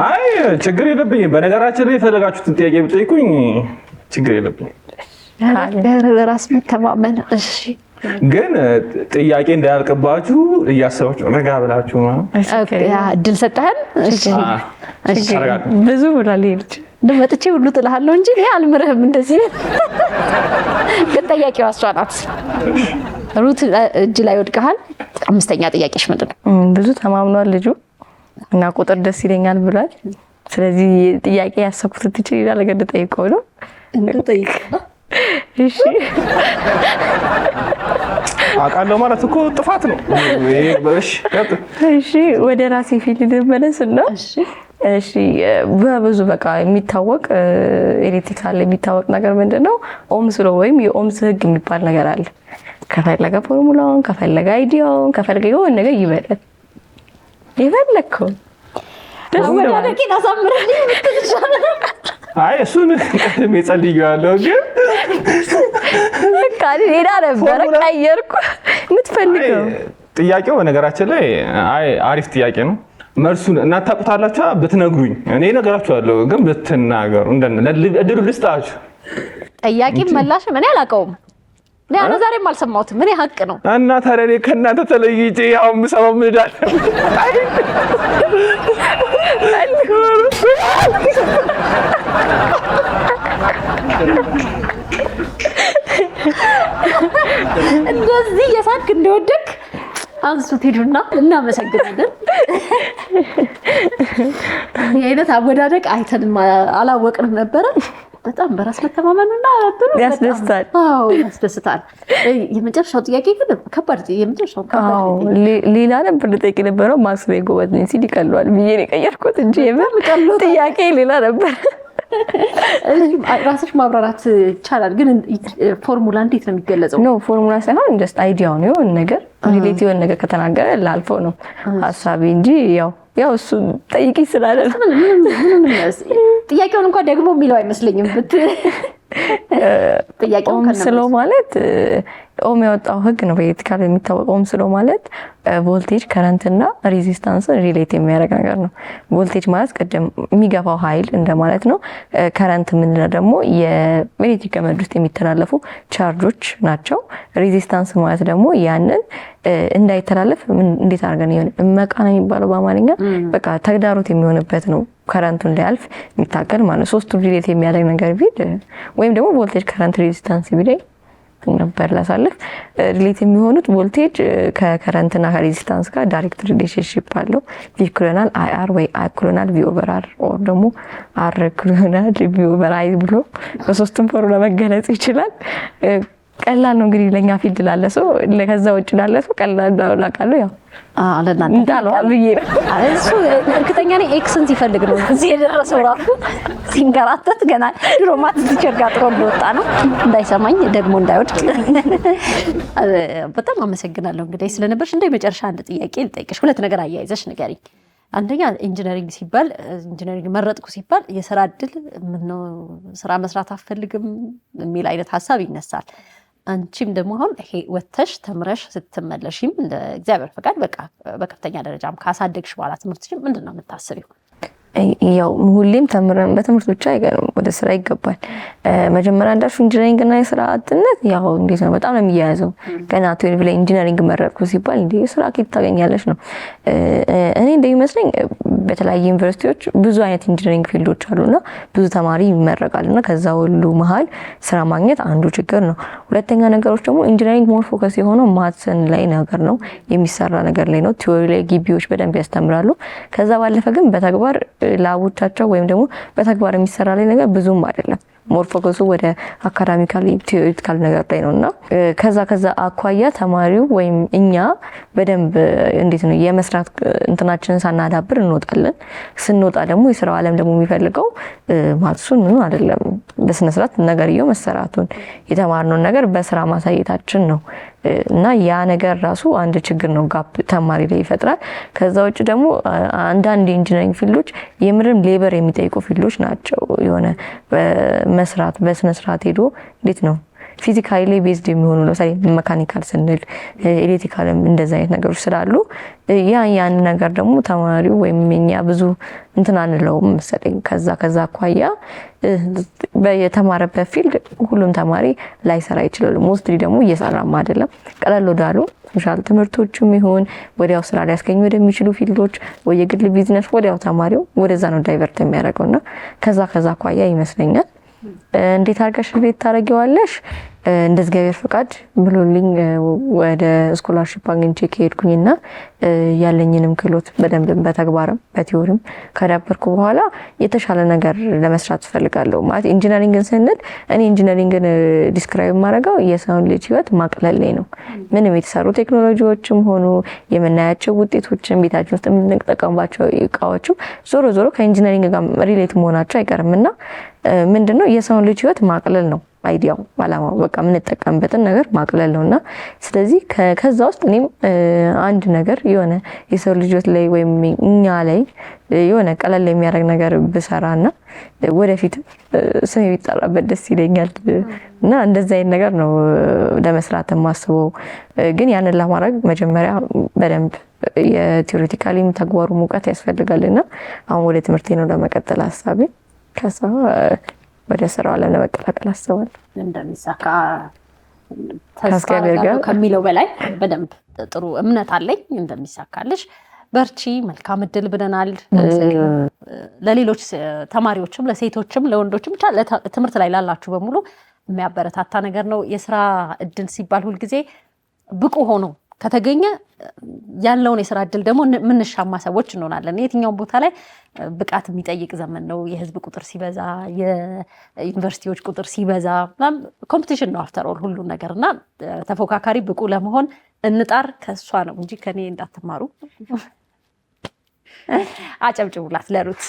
አይ ችግር የለብኝም። በነገራችን ላይ የፈለጋችሁትን ጥያቄ ብትጠይቁኝ ችግር የለብኝም። በራስ መተማመን። እሺ ግን ጥያቄ እንዳያልቅባችሁ እያሰባችሁ ረጋ ብላችሁ ነው። እድል ሰጠህን። እሺ ብዙ ብሏል ልጅ መጥቼ ሁሉ ጥልሃለሁ እንጂ እኔ አልምርህም። እንደዚህ ግን ጥያቄው እሷ ናት። ሩት እጅ ላይ ወድቀሃል። አምስተኛ ጥያቄሽ ምንድን ነው? ብዙ ተማምኗል ልጁ እና ቁጥር ደስ ይለኛል ብሏል። ስለዚህ ጥያቄ ያሰብኩት ትችል ይላል ነገር ጠይቀው ነው እንጠይቅ። እሺ አውቃለሁ ማለት እኮ ጥፋት ነው። እሺ ወደ ራሴ ፊልድ ልመለስና እሺ በብዙ በቃ የሚታወቅ ኤሌክትሪካል የሚታወቅ ነገር ምንድነው? ኦምስ ሎ ወይም የኦምስ ህግ የሚባል ነገር አለ። ከፈለገ ፎርሙላውን ከፈለገ አይዲያውን ከፈለገ የሆነ ነገር ይበላል ይበለከው ወዳደቂን አሳምረልኝ ምትልሻለ። አይ እሱን ቀድሜ ጸልዬዋለሁ ግን በቃ ሌላ ነበር ቀየርኩ። የምትፈልገው ጥያቄው በነገራችን ላይ አሪፍ ጥያቄ ነው። መልሱን እናንተ ታውቁታላችሁ ብትነግሩኝ እኔ እነግራችኋለሁ። ግን ብትናገሩ እድሉ ልስጣችሁ። ጥያቄም መላሽም እኔ አላውቀውም። እኔ ዛሬም አልሰማሁትም። እኔ ሀቅ ነው እና ታዲያ እኔ ከእናንተ ተለይቼ ያው የምሰማው ምን እዳለ? እንደዚህ የሳክ እንደወደቅ አንሱት ሄዱና እናመሰግናለን። የአይነት አወዳደቅ አይተንም አላወቅንም ነበረ። በጣም በራስ መተማመንና ያስደስታል። አዎ ያስደስታል። የመጨረሻው ጥያቄ ግን ከባድ የመጨረሻው ከባድ ሌላ ነበር ልጠይቅ የነበረው ማክስ ቤ ጎበዝ ነኝ ሲል ይቀለዋል ብዬ ነው የቀየርኩት እንጂ ጥያቄ ሌላ ነበር። ራስሽ ማብራራት ይቻላል ግን ፎርሙላ እንዴት ነው የሚገለጸው? ኖ ፎርሙላ ሳይሆን ጀስት አይዲያው ነው። የሆነ ነገር ሪሌቲቭ የሆነ ነገር ከተናገረ ላልፎ ነው ሀሳቤ እንጂ ያው እሱ ጠይቂ ስላለ ጥያቄውን እንኳን ደግሞ የሚለው አይመስለኝም። ጥያቄው ኦም ስሎ ማለት ኦም ያወጣው ህግ ነው በኤሌክትሪካል የሚታወቀው። ኦም ስሎ ማለት ቮልቴጅ ከረንትና ሬዚስታንስ ሪሌት የሚያደርግ ነገር ነው። ቮልቴጅ ማለት ቀደም የሚገፋው ኃይል እንደማለት ነው። ከረንት የምንለው ደግሞ የኤሌክትሪክ ገመድ ውስጥ የሚተላለፉ ቻርጆች ናቸው። ሬዚስታንስ ማለት ደግሞ ያንን እንዳይተላለፍ እንዴት አድርገን ይሆን እመቃ ነው የሚባለው በአማርኛ በቃ ተግዳሮት የሚሆንበት ነው። ከረንቱ እንዳያልፍ የሚታገል ማለት ነው። ሶስቱ ሪሌት የሚያደርግ ነገር ቢል ወይም ደግሞ ቮልቴጅ ከረንት ሬዚስታንስ ቢለኝ ነበር ላሳልፍ። ሪሌት የሚሆኑት ቮልቴጅ ከከረንትና ከሬዚስታንስ ጋር ዳይሬክት ሪሌሽንሺፕ አለው። ቪ ኢኩዋል አይአር ወይ አይ ኢኩዋል ቪ ኦቨር አር ኦር ደግሞ አር ኢኩዋል ቪ ኦቨር አይ ብሎ በሶስቱም ፎርሙላ መገለጽ ይችላል። ቀላል ነው እንግዲህ ለኛ ፊልድ ላለ ሰው ለከዛ ውጭ ላለ ሰው ቀላል ነው ላቃለው ያው አለናንተ እንዳለው አብዬ እሱ እርግጠኛ ነኝ ኤክስን ሲፈልግ ነው እዚህ የደረሰው ራሱ ሲንገራተት ገና ድሮማት ሲቸጋ ጥሮ እንደወጣ ነው እንዳይሰማኝ ደግሞ እንዳይወድቅ። በጣም አመሰግናለሁ እንግዲህ ስለነበርሽ። እንደ መጨረሻ አንድ ጥያቄ ልጠይቅሽ፣ ሁለት ነገር አያይዘሽ ንገሪኝ። አንደኛ ኢንጂነሪንግ ሲባል ኢንጂነሪንግ መረጥኩ ሲባል የሥራ እድል ምን ነው ስራ መስራት አፈልግም የሚል አይነት ሀሳብ ይነሳል። አንቺም ደግሞ አሁን ይሄ ወተሽ ተምረሽ ስትመለሽም እንደ እግዚአብሔር ፈቃድ በቃ በከፍተኛ ደረጃም ካሳደግሽ በኋላ ትምህርትሽም ምንድነው የምታስቢው? ያው ሁሌም ተምረን በትምህርት ብቻ አይገርም ወደ ስራ ይገባል። መጀመሪያ እንዳልሽ ኢንጂነሪንግ እና የስራ አጥነት ያው እንዴት ነው በጣም ነው የሚያያዘው። ገና 12 ላይ ኢንጂነሪንግ መረጥኩ ሲባል እንዴ ስራ ከየት ታገኛለሽ ነው። እኔ እንደሚመስለኝ በተለያዩ ዩኒቨርሲቲዎች ብዙ አይነት ኢንጂነሪንግ ፊልዶች አሉና ብዙ ተማሪ ይመረቃልና ከዛ ሁሉ መሀል ስራ ማግኘት አንዱ ችግር ነው። ሁለተኛ ነገሮች ደግሞ ኢንጂነሪንግ ሞር ፎከስ የሆነው ማትስን ላይ ነገር ነው የሚሰራ ነገር ላይ ነው። ቲዮሪ ላይ ግቢዎች በደንብ ያስተምራሉ። ከዛ ባለፈ ግን በተግባር ላቦቻቸው ወይም ደግሞ በተግባር የሚሰራ ላይ ነገር ብዙም አይደለም። ሞር ፎከሱ ወደ አካዳሚካሊ ቲዮሪቲካል ነገር ላይ ነውና ከዛ አኳያ ተማሪው ወይም እኛ በደንብ እንዴት ነው የመስራት እንትናችንን ሳናዳብር እንወጣለን። ስንወጣ ደግሞ የስራው ዓለም ደግሞ የሚፈልገው ማትሱን ምን አይደለም በስነ ስርዓት ነገርየው መሰራቱን የተማርነውን ነገር በስራ ማሳየታችን ነው። እና ያ ነገር ራሱ አንድ ችግር ነው፣ ጋፕ ተማሪ ላይ ይፈጥራል። ከዛ ውጭ ደግሞ አንዳንድ ኢንጂነሪንግ ፊልዶች የምርም ሌበር የሚጠይቁ ፊልዶች ናቸው። የሆነ መስራት በስነ ስርዓት ሄዶ እንዴት ነው ፊዚካሊ ላይ ቤዝድ የሚሆኑ ለምሳሌ መካኒካል ስንል ኤሌክትሪካልም እንደዛ አይነት ነገሮች ስላሉ ያን ነገር ደግሞ ተማሪው ወይም እኛ ብዙ እንትን አንለውም መሰለኝ። ከዛ አኳያ የተማረበት ፊልድ ሁሉም ተማሪ ላይሰራ ይችላል። ሞስትሊ ደግሞ እየሰራም አይደለም። ቀለል ወዳሉ ሶሻል ትምህርቶችም ይሁን ወዲያው ስራ ሊያስገኙ ወደሚችሉ ፊልዶች ወይ የግል ቢዝነስ ወዲያው ተማሪው ወደዛ ነው ዳይቨርት የሚያደርገውና ከዛ አኳያ ይመስለኛል። እንዴት አድርገሽ ቤት ታደርጊዋለሽ? እንደ እግዚአብሔር ፍቃድ ብሎልኝ ወደ ስኮላርሺፕ አግኝቼ ከሄድኩኝና ያለኝንም ክህሎት በደንብ በተግባርም በቲዮሪም ከዳበርኩ በኋላ የተሻለ ነገር ለመስራት ፈልጋለሁ። ማለት ኢንጂነሪንግን ስንል እኔ ኢንጂነሪንግን ዲስክራይብ ማድረገው የሰውን ልጅ ህይወት ማቅለል ላይ ነው። ምንም የተሰሩ ቴክኖሎጂዎችም ሆኑ የምናያቸው ውጤቶችን ቤታችን ውስጥ የምንጠቀምባቸው እቃዎችም ዞሮ ዞሮ ከኢንጂነሪንግ ጋር ሪሌት መሆናቸው አይቀርምና ምንድነው የሰውን ልጅ ህይወት ማቅለል ነው አይዲያው አላማው። በቃ የምንጠቀምበትን ነገር ማቅለል ነውና ስለዚህ ከዛ ውስጥ እኔም አንድ ነገር የሆነ የሰው ልጆች ላይ ወይም እኛ ላይ የሆነ ቀለል የሚያደርግ ነገር ብሰራና ወደፊት ስሜ ቢጠራበት ደስ ይለኛል እና እንደዛ አይነት ነገር ነው ለመስራት የማስበው። ግን ያንን ለማድረግ መጀመሪያ በደንብ የቲዮሬቲካሊም ተግባሩ ሙቀት ያስፈልጋልና አሁን ወደ ትምህርቴ ነው ለመቀጠል ሐሳቤ። ከዛ ወደ ስራው ዓለም ለመቀላቀል አስባለሁ። እንደሚሳካ ተስፋ አደርጋለሁ ከሚለው በላይ በደንብ ጥሩ እምነት አለኝ እንደሚሳካልሽ። በርቺ፣ መልካም እድል ብለናል። ለሌሎች ተማሪዎችም ለሴቶችም ለወንዶችም ብቻ ትምህርት ላይ ላላችሁ በሙሉ የሚያበረታታ ነገር ነው። የስራ እድል ሲባል ሁልጊዜ ብቁ ሆኖ ከተገኘ ያለውን የስራ እድል ደግሞ ምንሻማ ሰዎች እንሆናለን። የትኛውም ቦታ ላይ ብቃት የሚጠይቅ ዘመን ነው። የህዝብ ቁጥር ሲበዛ፣ የዩኒቨርሲቲዎች ቁጥር ሲበዛ ኮምፒቲሽን ነው አፍተር ኦል ሁሉ ነገር እና ተፎካካሪ ብቁ ለመሆን እንጣር። ከሷ ነው እንጂ ከኔ እንዳትማሩ። አጨብጭቡላት ለሩት።